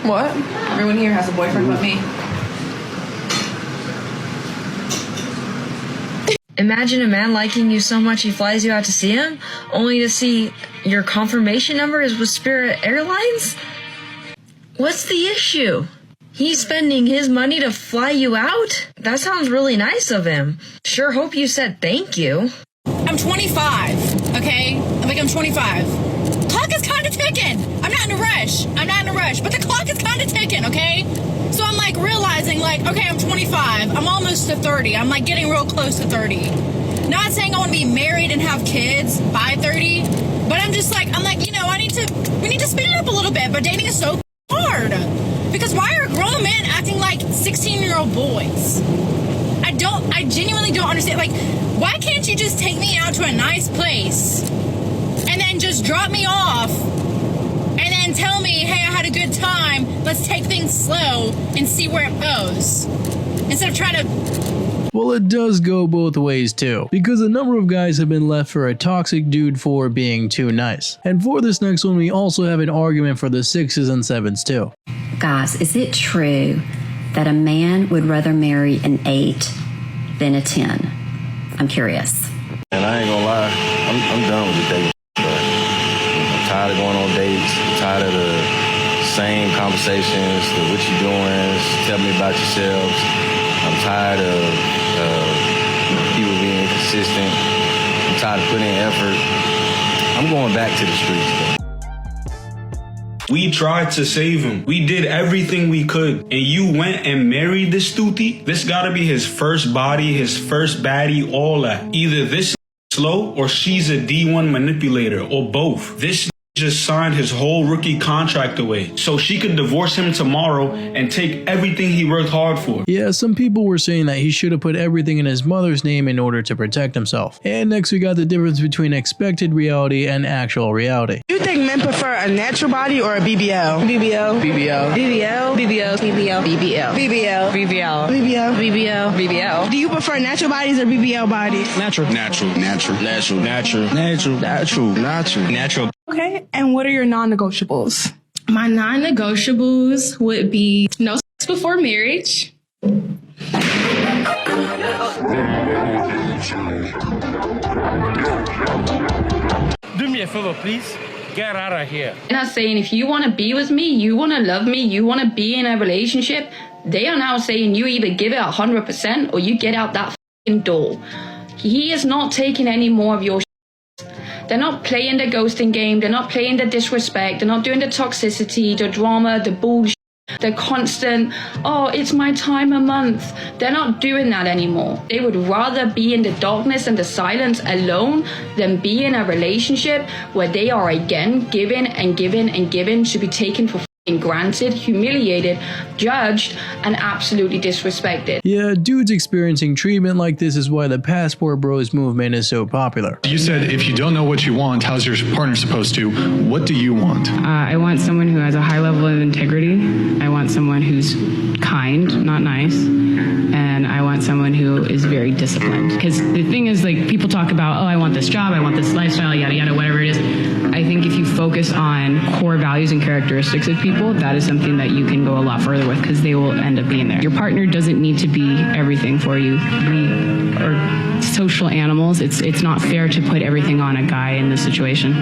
What? Everyone here has a boyfriend but me. Imagine a man liking you so much he flies you out to see him, only to see your confirmation number is with Spirit Airlines? What's the issue? He's spending his money to fly you out? That sounds really nice of him. Sure hope you said thank you. I'm 25, okay? I'm 25. Clock is kind of ticking. I'm not in a rush, but the clock is kind of ticking, okay? So I'm realizing okay, I'm 25. I'm almost to 30. I'm getting real close to 30. Not saying I want to be married and have kids by 30, but I'm just we need to speed it up a little bit, but dating is so hard. Because why are grown men acting like 16-year-old boys? I genuinely don't understand. Why can't you just take me out to a nice place and then just drop me off and then tell me, hey, I had a good time, let's take things slow and see where it goes, instead of trying to... Well, it does go both ways too, because a number of guys have been left for a toxic dude for being too nice. And for this next one, we also have an argument for the 6s and 7s too. Guys, is it true that a man would rather marry an 8 than a 10? I'm curious. And I ain't gonna lie, I'm done with the dating. I'm tired of going on dates. I'm tired of the same conversations, the what you doing, tell me about yourselves. I'm tired of people being inconsistent. I'm tired of putting in effort. I'm going back to the streets. We tried to save him. We did everything we could. And you went and married this Stuti? This gotta be his first body, his first baddie, all that. Either this slow or she's a D1 manipulator, or both. This just signed his whole rookie contract away so she could divorce him tomorrow and take everything he worked hard for. Yeah, some people were saying that he should have put everything in his mother's name in order to protect himself. And next we got the difference between expected reality and actual reality. Do you think men prefer a natural body or a BBL? BBL. BBL. BBL. BBL. BBL. BBL. BBL. BBL. BBL. BBL. BBL. Do you prefer natural bodies or BBL bodies? Natural. Natural. Natural. Natural. Natural. Natural. Natural. Natural. Natural. Okay, and what are your non-negotiables? My non-negotiables would be no sex before marriage. Do me a favor, please. Get out of here. I'm not saying if you want to be with me, you want to love me, you want to be in a relationship, they are now saying you either give it 100% or you get out that f***ing door. He is not taking any more of your shit. They're not playing the ghosting game. They're not playing the disrespect. They're not doing the toxicity, the drama, the bullshit, the constant, oh, it's my time a month. They're not doing that anymore. They would rather be in the darkness and the silence alone than be in a relationship where they are again given and given and given, to be taken for granted, humiliated, judged, and absolutely disrespected. Yeah, dudes experiencing treatment like this is why the Passport Bros movement is so popular. You said if you don't know what you want, how's your partner supposed to? What do you want? I want someone who has a high level of integrity. I want someone who's kind, not nice. And I want someone who is very disciplined. Because the thing is, people talk about, oh, I want this job, I want this lifestyle, yada, yada, whatever it is. I think if you focus on core values and characteristics of people, that is something that you can go a lot further with, because they will end up being there. Your partner doesn't need to be everything for you. We are social animals. It's not fair to put everything on a guy in this situation.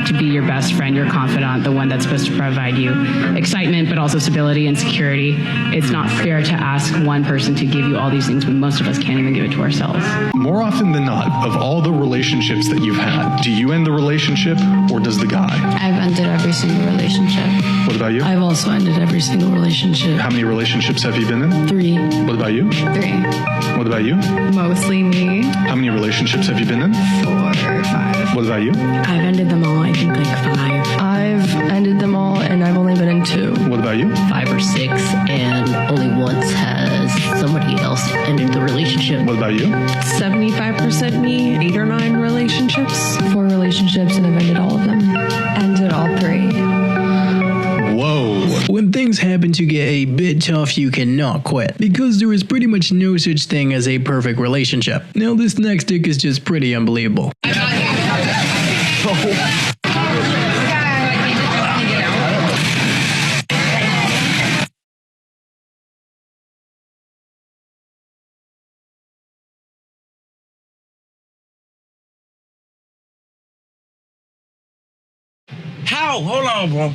To be your best friend, your confidant, the one that's supposed to provide you excitement, but also stability and security. It's not fair to ask one person to give you all these things when most of us can't even give it to ourselves. More often than not, of all the relationships that you've had, do you end the relationship or does the guy? I've ended every single relationship. What about you? I've also ended every single relationship. How many relationships have you been in? 3. What about you? 3. What about you? Mostly me. How many relationships have you been in? 4 or 5. What about you? I've ended them all, I think 5. I've ended them all and I've only been in 2. What about you? 5 or 6, and only once has somebody else ended the relationship. What about you? 75% me, 8 or 9 relationships. 4 relationships and I've ended all of them. Ended all 3. Whoa. When things happen to get a bit tough, you cannot quit, because there is pretty much no such thing as a perfect relationship. Now this next dick is just pretty unbelievable. How? Hold on, bro.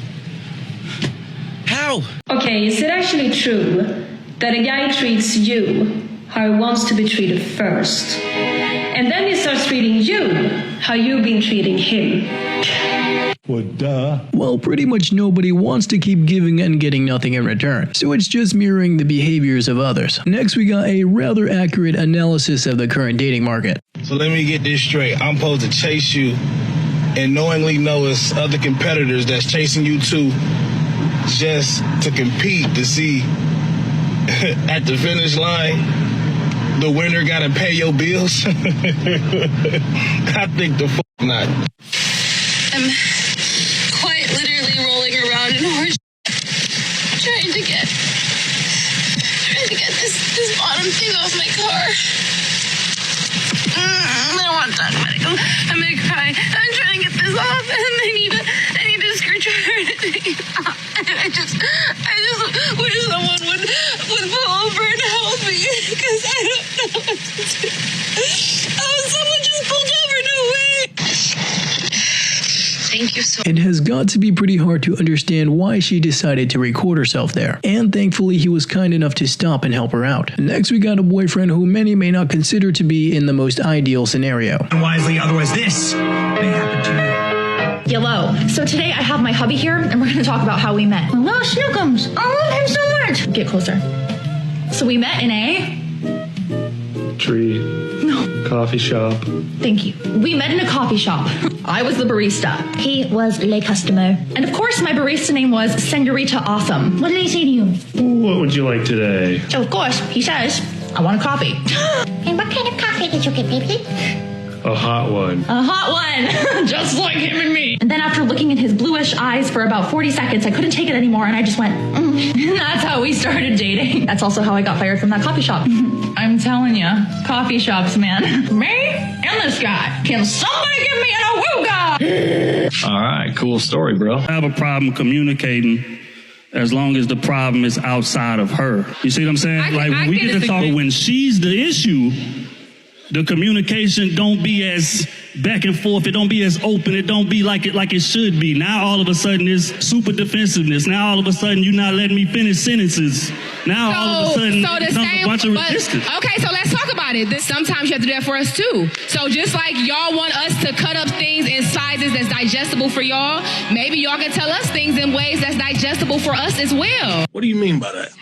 How? Okay, is it actually true that a guy treats you how he wants to be treated first, and then he starts treating you how you've been treating him? Well, duh. Well, pretty much nobody wants to keep giving and getting nothing in return, so it's just mirroring the behaviors of others. Next, we got a rather accurate analysis of the current dating market. So let me get this straight. I'm supposed to chase you and knowingly know it's other competitors that's chasing you too, just to compete to see at the finish line the winner gotta pay your bills? I think the fuck not. I'm quite literally rolling around in horse trying to get this bottom thing off my car. I don't want to talk about it. I'm gonna cry. I'm trying to get this off, and I need a screwdriver to take it off. And I just wish someone would pull over and help me, because I don't know what to do. Oh, someone just pulled over. No way. Thank you so much. It has got to be pretty hard to understand why she decided to record herself there, and thankfully he was kind enough to stop and help her out. Next, we got a boyfriend who many may not consider to be in the most ideal scenario. Wisely, otherwise this may happen to you. Hello. So today I have my hubby here, and we're going to talk about how we met. Hello, Snookums. I love him so much. Get closer. So we met in a... Tree. No. Coffee shop. Thank you. We met in a coffee shop. I was the barista. He was le customer. And of course, my barista name was Senorita Awesome. What did he say to you? What would you like today? So of course, he says, I want a coffee. And what kind of coffee did you get, baby? A hot one. A hot one. Just like him and me. And then after looking in his bluish eyes for about 40 seconds, I couldn't take it anymore, and I just went, And that's how we started dating. That's also how I got fired from that coffee shop. I'm telling you, coffee shops, man. Me and this guy. Can somebody give me an awooga? All right, cool story, bro. I have a problem communicating as long as the problem is outside of her. You see what I'm saying? When we get to talk, when she's the issue, the communication don't be as back and forth. It don't be as open. It don't be like it should be. Now all of a sudden it's super defensiveness. Now all of a sudden you're not letting me finish sentences. Now all of a sudden it comes a bunch of resistance. Okay, so let's talk about it. Sometimes you have to do that for us too. So just like y'all want us to cut up things in sizes that's digestible for y'all, maybe y'all can tell us things in ways that's digestible for us as well. What do you mean by that?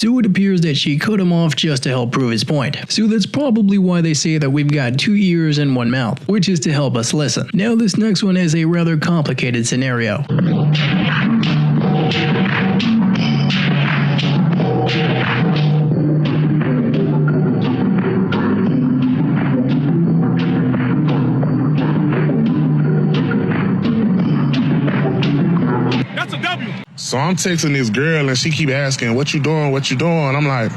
So it appears that she cut him off just to help prove his point. So that's probably why they say that we've got 2 ears and 1 mouth, which is to help us listen. Now this next one is a rather complicated scenario. So I'm texting this girl and she keep asking, what you doing? What you doing? I'm like,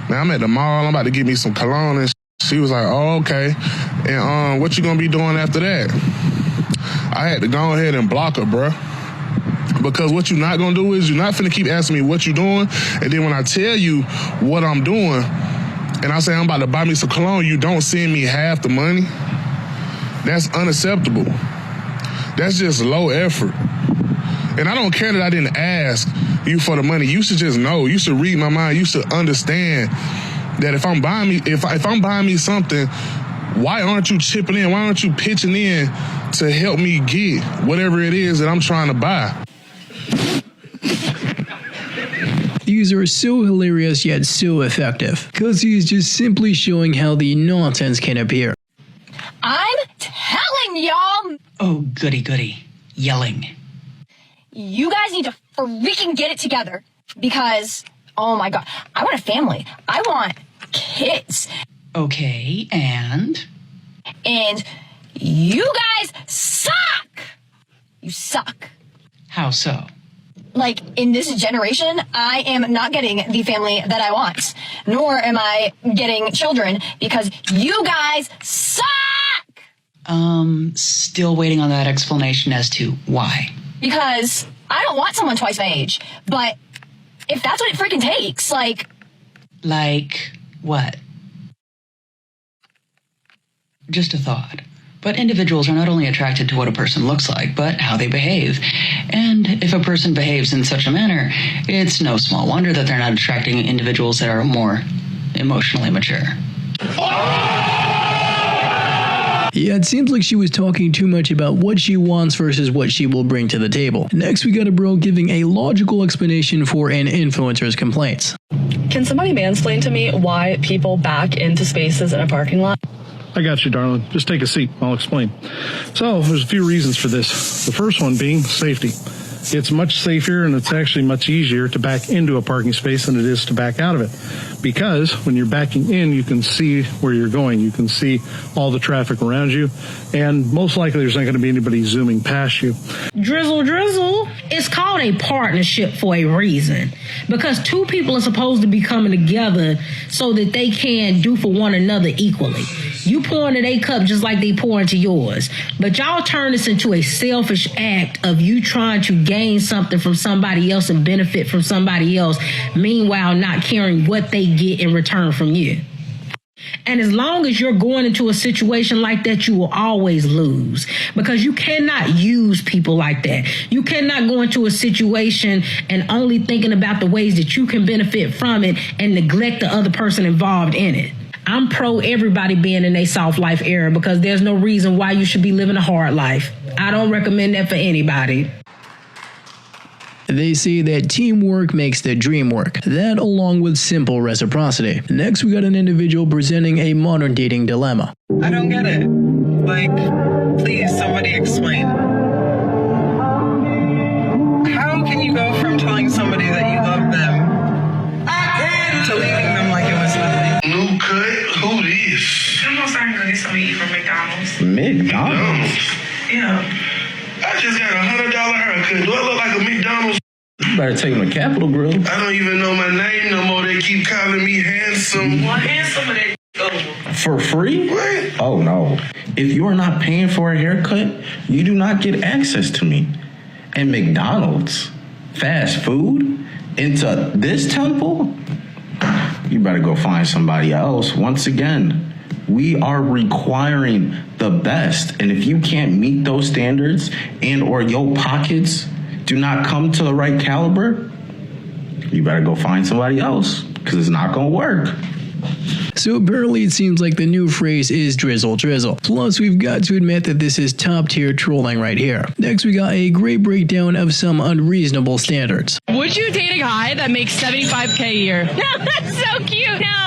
man, I'm at the mall. I'm about to get me some cologne. And she was like, oh, okay. And what you gonna be doing after that? I had to go ahead and block her, bruh. Because what you're not gonna do is you're not finna keep asking me what you doing. And then when I tell you what I'm doing and I say I'm about to buy me some cologne, you don't send me half the money. That's unacceptable. That's just low effort. And I don't care that I didn't ask you for the money. You should just know. You should read my mind. You should understand that if I'm buying me something, why aren't you chipping in? Why aren't you pitching in to help me get whatever it is that I'm trying to buy? These are so hilarious yet so effective, because he's just simply showing how the nonsense can appear. I'm telling y'all. Oh, goody goody. Yelling. You guys need to freaking get it together because, oh my God, I want a family. I want kids. Okay, and? And you guys suck. You suck. How so? Like, in this generation, I am not getting the family that I want, nor am I getting children because you guys suck. Still waiting on that explanation as to why. Because I don't want someone twice my age, but if that's what it freaking takes, like... Like what? Just a thought. But individuals are not only attracted to what a person looks like, but how they behave. And if a person behaves in such a manner, it's no small wonder that they're not attracting individuals that are more emotionally mature. Yeah, it seems like she was talking too much about what she wants versus what she will bring to the table. Next, we got a bro giving a logical explanation for an influencer's complaints. Can somebody mansplain to me why people back into spaces in a parking lot? I got you, darling. Just take a seat. I'll explain. So, there's a few reasons for this. The first one being safety. It's much safer and it's actually much easier to back into a parking space than it is to back out of it. Because when you're backing in, you can see where you're going. You can see all the traffic around you. And most likely there's not going to be anybody zooming past you. Drizzle, drizzle. It's called a partnership for a reason. Because two people are supposed to be coming together so that they can do for one another equally. You pour into their cup just like they pour into yours. But y'all turn this into a selfish act of you trying to gain something from somebody else and benefit from somebody else, meanwhile not caring what they get in return from you. And as long as you're going into a situation like that, you will always lose, because you cannot use people like that. You cannot go into a situation and only thinking about the ways that you can benefit from it and neglect the other person involved in it. I'm pro everybody being in a soft life era, because there's no reason why you should be living a hard life. I don't recommend that for anybody. They say that teamwork makes the dream work. That along with simple reciprocity. Next, we got an individual presenting a modern dating dilemma. I don't get it. Like, please, somebody explain. How can you go from telling somebody that you love them to leaving them like it was nothing? New cut? Who this? I'm gonna start and go get something to eat from McDonald's. McDonald's? Yeah. I just got $100 haircut. Do I look like a McDonald's? You better take him to Capitol Grill. I don't even know my name no more. They keep calling me handsome. Well, handsome of that over. For free? What? Oh, no. If you are not paying for a haircut, you do not get access to me. And McDonald's, fast food, into this temple? You better go find somebody else. Once again, we are requiring the best. And if you can't meet those standards and or your pockets do not come to the right caliber, you better go find somebody else, because it's not going to work. So apparently it seems like the new phrase is drizzle drizzle. Plus, we've got to admit that this is top tier trolling right here. Next, we got a great breakdown of some unreasonable standards. Would you date a guy that makes $75K a year? No, that's so cute. No.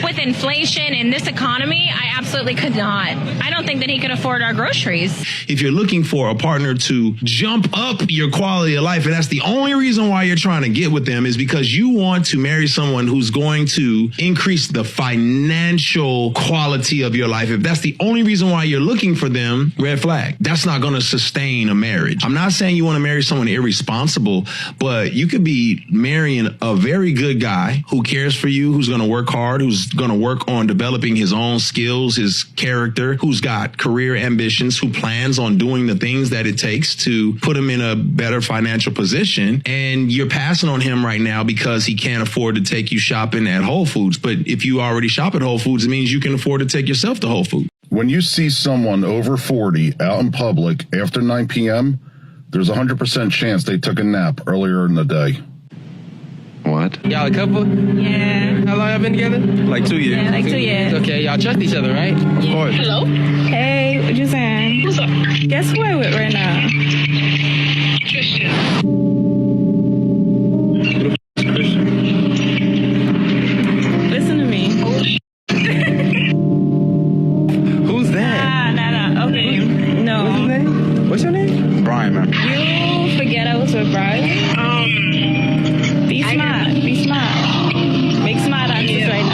With inflation in this economy, I absolutely could not. I don't think that he could afford our groceries. If you're looking for a partner to jump up your quality of life, and that's the only reason why you're trying to get with them, is because you want to marry someone who's going to increase the financial quality of your life. If that's the only reason why you're looking for them, red flag. That's not going to sustain a marriage. I'm not saying you want to marry someone irresponsible, but you could be marrying a very good guy who cares for you, who's going to work hard, who's going to work on developing his own skills, his character, who's got career ambitions, who plans on doing the things that it takes to put him in a better financial position. And you're passing on him right now because he can't afford to take you shopping at Whole Foods. But if you already shop at Whole Foods, it means you can afford to take yourself to Whole Foods. When you see someone over 40 out in public after 9 p.m., there's a 100% chance they took a nap earlier in the day. What? Y'all a couple? Yeah. How long y'all been together? Like 2 years. Yeah, like 2 years. Okay, y'all trust each other, right? Of course. Hello? Hey, what you saying? What's up? Guess who I with right now? Christian. Listen to me. Who's that? Nah. Okay. No. What's his name? What's your name? Brian, man. You forget I was with Brian? Be smart. Make smart answers right now.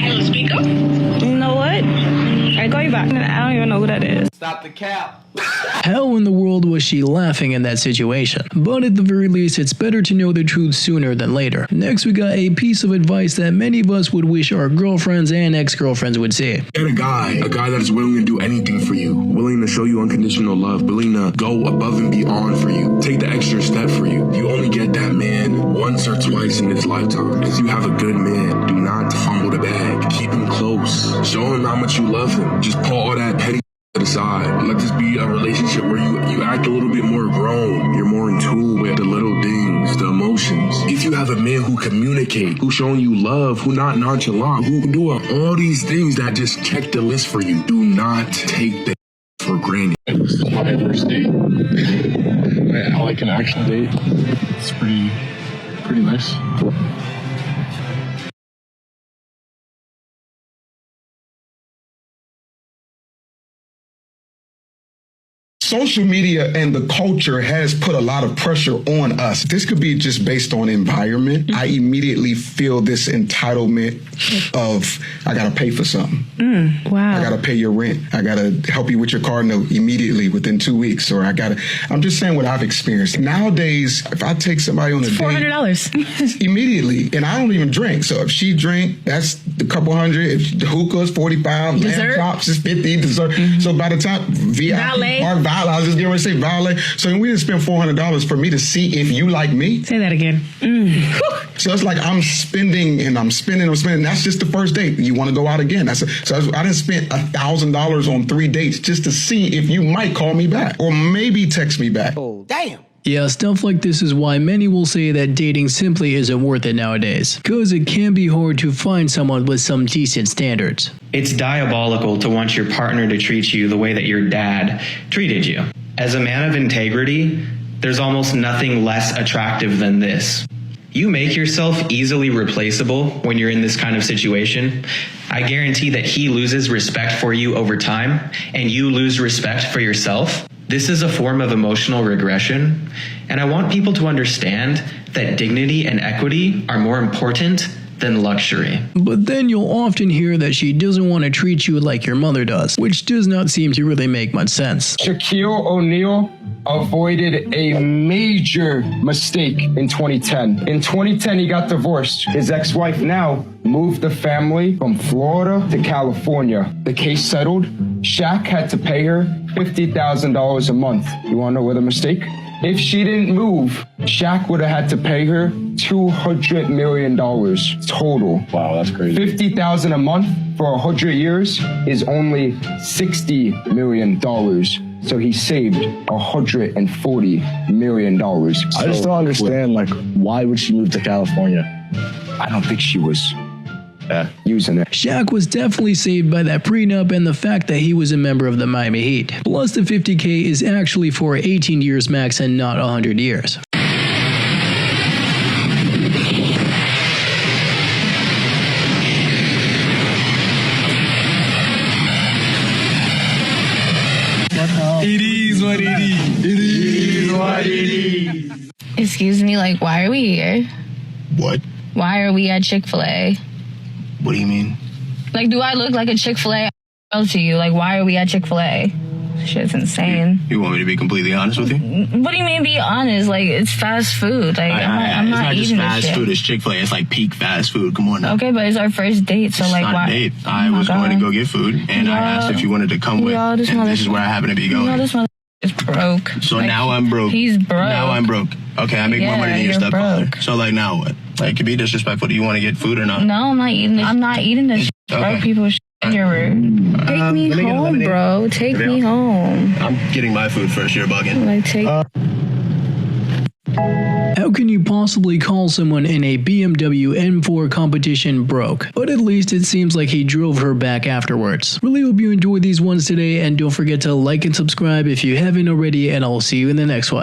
I will speak up. You know what? I call you back. I don't even know who that is. Stop the cap. How in the world was she laughing in that situation? But at the very least, it's better to know the truth sooner than later. Next, we got a piece of advice that many of us would wish our girlfriends and ex-girlfriends would say. Get a guy that is willing to do anything for you, willing to show you unconditional love, willing to go above and beyond for you, take the extra step for you. You only get that man once or twice in this lifetime. If you have a good man, do not fumble the bag. Keep him close. close. Show him how much you love him. Just put all that petty to the side. Let this be a relationship where you act a little bit more grown. You're more in tune with the little things, the emotions. If you have a man who communicate, who's showing you love, who not nonchalant, who doing all these things that just check the list for you, do not take that for granted. This is my first date. I like an action date. It's pretty nice. Social media and the culture has put a lot of pressure on us. This could be just based on environment. I immediately feel this entitlement of, I gotta pay for something. Wow. I gotta pay your rent. I gotta help you with your car note immediately within 2 weeks. Or I'm just saying what I've experienced. Nowadays, if I take somebody on a date, $400 immediately, and I don't even drink. So if she drink, that's a couple hundred. If the hookah's 45, lamb chops is 50, dessert. So by the time Valet. I was just getting ready to say valet. So we didn't spend $400 for me to see if you like me. Say that again. So it's like I'm spending. That's just the first date. You want to go out again. I didn't spend $1,000 on 3 dates just to see if you might call me back or maybe text me back. Oh, damn. Yeah, stuff like this is why many will say that dating simply isn't worth it nowadays, because it can be hard to find someone with some decent standards. It's diabolical to want your partner to treat you the way that your dad treated you. As a man of integrity, there's almost nothing less attractive than this. You make yourself easily replaceable when you're in this kind of situation. I guarantee that he loses respect for you over time, and you lose respect for yourself. This is a form of emotional regression, and I want people to understand that dignity and equity are more important than luxury. But then you'll often hear that she doesn't want to treat you like your mother does, which does not seem to really make much sense. Shaquille O'Neal avoided a major mistake in 2010. In 2010, he got divorced. His ex-wife now moved the family from Florida to California. The case settled. Shaq had to pay her $50,000 a month. You want to know what the mistake? If she didn't move, Shaq would have had to pay her $200 million total. Wow, that's crazy. $50,000 a month for 100 years is only $60 million. So he saved $140 million. I just don't understand, why would she move to California? I don't think she was using it. Shaq was definitely saved by that prenup and the fact that he was a member of the Miami Heat. Plus the $50K is actually for 18 years max and not 100 years. It is what it is. It is what it is. Excuse me, why are we here? What? Why are we at Chick-fil-A? What do you mean? Do I look like a Chick-fil-A to you? Why are we at Chick-fil-A? Shit's insane. You want me to be completely honest with you? What do you mean be honest? It's fast food. I'm not eating this shit. It's not just fast food. It's Chick-fil-A. It's peak fast food. Come on now. Okay, but it's our first date, so it's not why? a date. I was going to go get food, and I asked if you wanted to come with, and this is where I happen to be going. This mother is broke. So now I'm broke. He's broke. Now I'm broke. Okay, I make more money than your stepfather. So now what? It could be disrespectful. Do you want to get food or not? No, I'm not eating this. I'm not eating this shit. Okay. Broke people shit. You're rude. Take me home, bro. Take me home. I'm getting my food first. You're bugging. How can you possibly call someone in a BMW M4 competition broke? But at least it seems like he drove her back afterwards. Really hope you enjoyed these ones today, and don't forget to like and subscribe if you haven't already, and I'll see you in the next one.